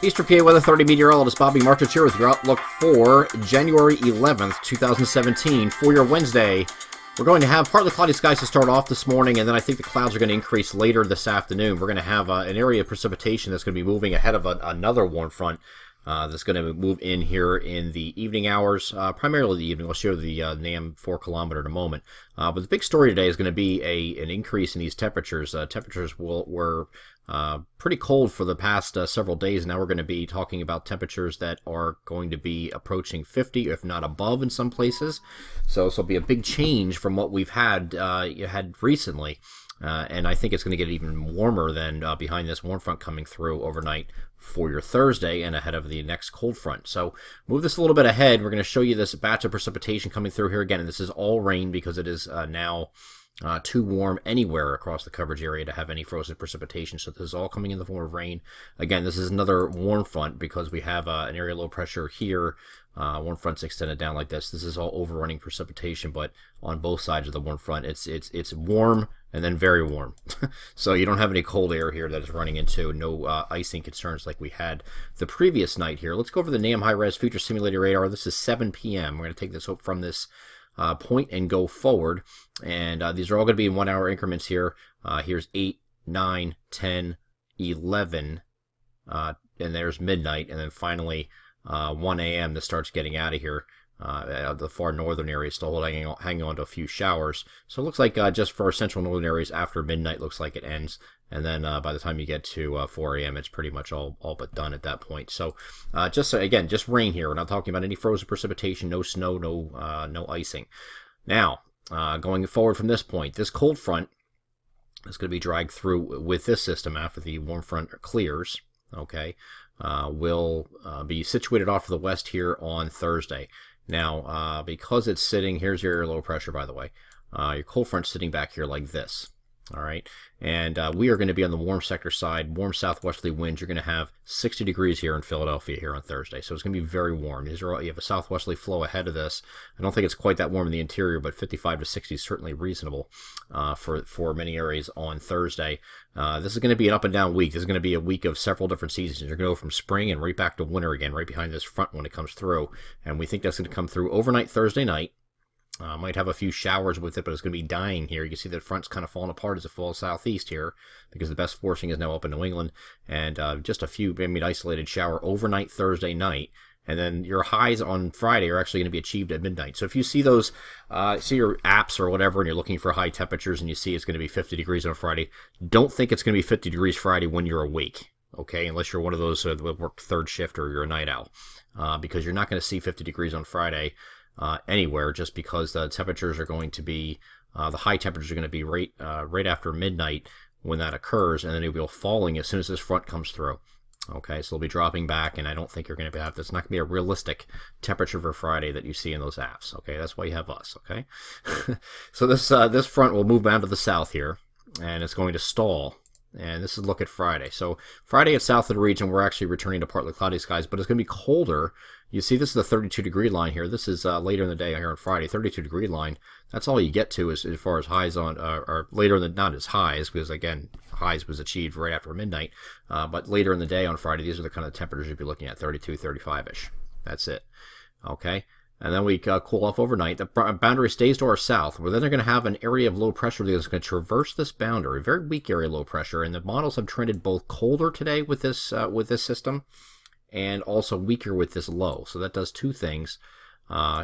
Eastern PA Weather 30 meteorologist Bobby Martich here with your outlook for January 11th, 2017. For your Wednesday, we're going to have partly cloudy skies to start off this morning, and then I think the clouds are going to increase later this afternoon. We're going to have an area of precipitation that's going to be moving ahead of another warm front that's going to move in here in the evening hours, primarily the evening. I'll show the NAM 4 kilometer in a moment. But the big story today is going to be an increase in these temperatures. Temperatures were pretty cold for the past several days. Now we're going to be talking about temperatures that are going to be approaching 50, if not above in some places. So this will be a big change from what we've had recently. And I think it's going to get even warmer than behind this warm front coming through overnight for your Thursday and ahead of the next cold front. So move this a little bit ahead. We're going to show you this batch of precipitation coming through here again. And this is all rain because it is now too warm anywhere across the coverage area to have any frozen precipitation. So this is all coming in the form of rain. Again, this is another warm front because we have an area low pressure here. Warm front's extended down like this. This is all overrunning precipitation, but on both sides of the warm front, it's warm and then very warm. So you don't have any cold air here that is running into. No icing concerns like we had the previous night here. Let's go over the NAM high-res future simulated radar. This is 7 p.m. We're going to take this from this point and go forward. And these are all going to be in 1 hour increments here. Here's 8, 9, 10, 11, and there's midnight. And then finally 1 a.m. this starts getting out of here. The far northern areas still hanging on to a few showers. So it looks like just for our central northern areas after midnight looks like it ends. And then by the time you get to 4 a.m. it's pretty much all but done at that point. So just rain here. We're not talking about any frozen precipitation, no snow, no icing. Now, going forward from this point, this cold front is going to be dragged through with this system after the warm front clears. Okay, will be situated off to the west here on Thursday. Now, because it's sitting, here's your low pressure, by the way. Your cold front's sitting back here like this. All right, and we are going to be on the warm sector side, warm southwesterly winds. You're going to have 60 degrees here in Philadelphia here on Thursday, so it's going to be very warm. You have a southwesterly flow ahead of this. I don't think it's quite that warm in the interior, but 55 to 60 is certainly reasonable for many areas on Thursday. This is going to be an up and down week. This is going to be a week of several different seasons. You're going to go from spring and right back to winter again, right behind this front when it comes through, and we think that's going to come through overnight Thursday night. Might have a few showers with it, but it's going to be dying here. You can see the front's kind of falling apart as it falls southeast here because the best forcing is now up in New England. And just a few, isolated shower overnight Thursday night. And then your highs on Friday are actually going to be achieved at midnight. So if you see those, see your apps or whatever, and you're looking for high temperatures and you see it's going to be 50 degrees on Friday, don't think it's going to be 50 degrees Friday when you're awake. Okay, unless you're one of those that work third shift or you're a night owl. Because you're not going to see 50 degrees on Friday anywhere, just because the temperatures are going to be the high temperatures are going to be right after midnight when that occurs, and then it'll be falling as soon as this front comes through. Okay, so it'll be dropping back, and I don't think you're going to have this. It's not going to be a realistic temperature for Friday that you see in those apps. Okay, that's why you have us. Okay, so this front will move down to the south here, and it's going to stall. And this is a look at Friday. So Friday at south of the region, we're actually returning to partly cloudy skies, but it's going to be colder. You see, this is the 32 degree line here. This is later in the day here on Friday, 32 degree line. That's all you get to as far as highs on, or later in the, not as highs, because again, highs was achieved right after midnight. But later in the day on Friday, these are the kind of temperatures you'll be looking at, 32, 35-ish. That's it. Okay. And then we cool off overnight. The boundary stays to our south. Well, then they're going to have an area of low pressure that's going to traverse this boundary, a very weak area of low pressure. And the models have trended both colder today with this system, and also weaker with this low. So that does two things.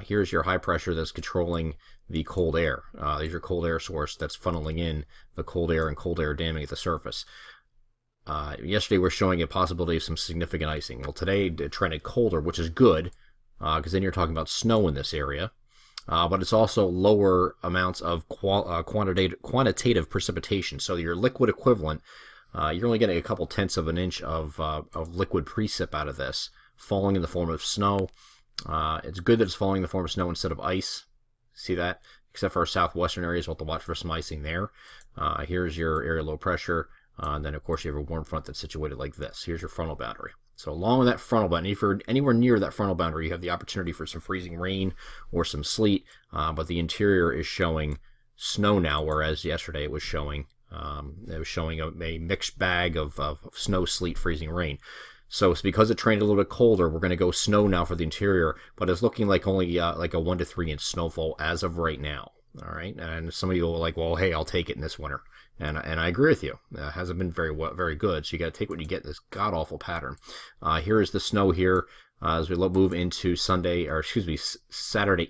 Here's your high pressure that's controlling the cold air. There's your cold air source that's funneling in the cold air and cold air damming at the surface. Yesterday we're showing a possibility of some significant icing. Well, today it trended colder, which is good. Because then you're talking about snow in this area. But it's also lower amounts of quantitative precipitation. So your liquid equivalent, you're only getting a couple tenths of an inch of liquid precip out of this, falling in the form of snow. It's good that it's falling in the form of snow instead of ice. See that? Except for our southwestern areas, we'll have to watch for some icing there. Here's your area low pressure. And then, of course, you have a warm front that's situated like this. Here's your frontal boundary. So along with that frontal boundary, if you're anywhere near that frontal boundary, you have the opportunity for some freezing rain or some sleet. But the interior is showing snow now, whereas yesterday it was showing a mixed bag of snow, sleet, freezing rain. So it's because it trained a little bit colder, we're going to go snow now for the interior, but it's looking like only like a 1 to 3 inch snowfall as of right now. All right, and some of you are like, well, hey, I'll take it in this winter, and I agree with you. It hasn't been very good, so you got to take what you get in this god awful pattern. Here is the snow here as we move into Saturday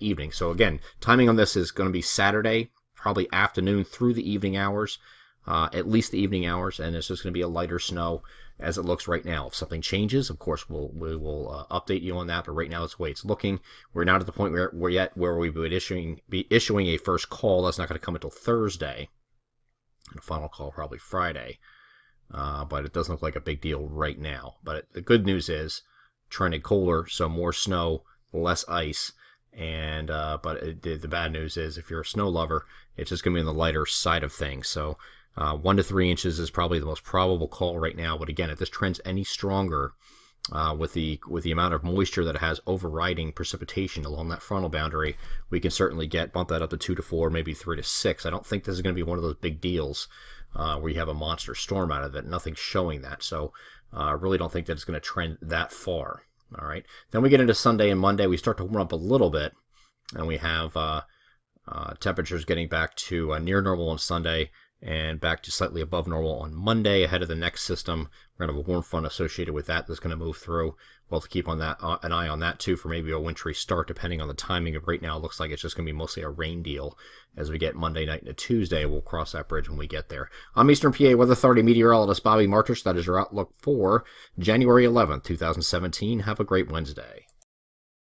evening. So again, timing on this is going to be Saturday, probably afternoon through the evening hours, at least the evening hours, and it's just going to be a lighter snow as it looks right now. If something changes, of course, we will update you on that, but right now it's the way it's looking. We're not at the point where we would be issuing a first call. That's not going to come until Thursday, and a final call probably Friday, but it doesn't look like a big deal right now. But the good news is trending colder, so more snow, less ice, and the bad news is if you're a snow lover, it's just going to be on the lighter side of things. So 1 to 3 inches is probably the most probable call right now. But again, if this trend's any stronger, with the amount of moisture that it has overriding precipitation along that frontal boundary, we can certainly bump that up to 2 to 4, maybe 3 to 6. I don't think this is going to be one of those big deals where you have a monster storm out of it. Nothing's showing that. So I really don't think that it's going to trend that far. All right. Then we get into Sunday and Monday. We start to warm up a little bit, and we have temperatures getting back to near normal on Sunday and back to slightly above normal on Monday ahead of the next system. We're going to have a warm front associated with that that's going to move through. We'll have to keep an eye on that too for maybe a wintry start depending on the timing of right now. It looks like it's just going to be mostly a rain deal as we get Monday night into Tuesday. We'll cross that bridge when we get there. I'm Eastern PA Weather Authority meteorologist Bobby Martich. That is your outlook for January 11th, 2017. Have a great Wednesday.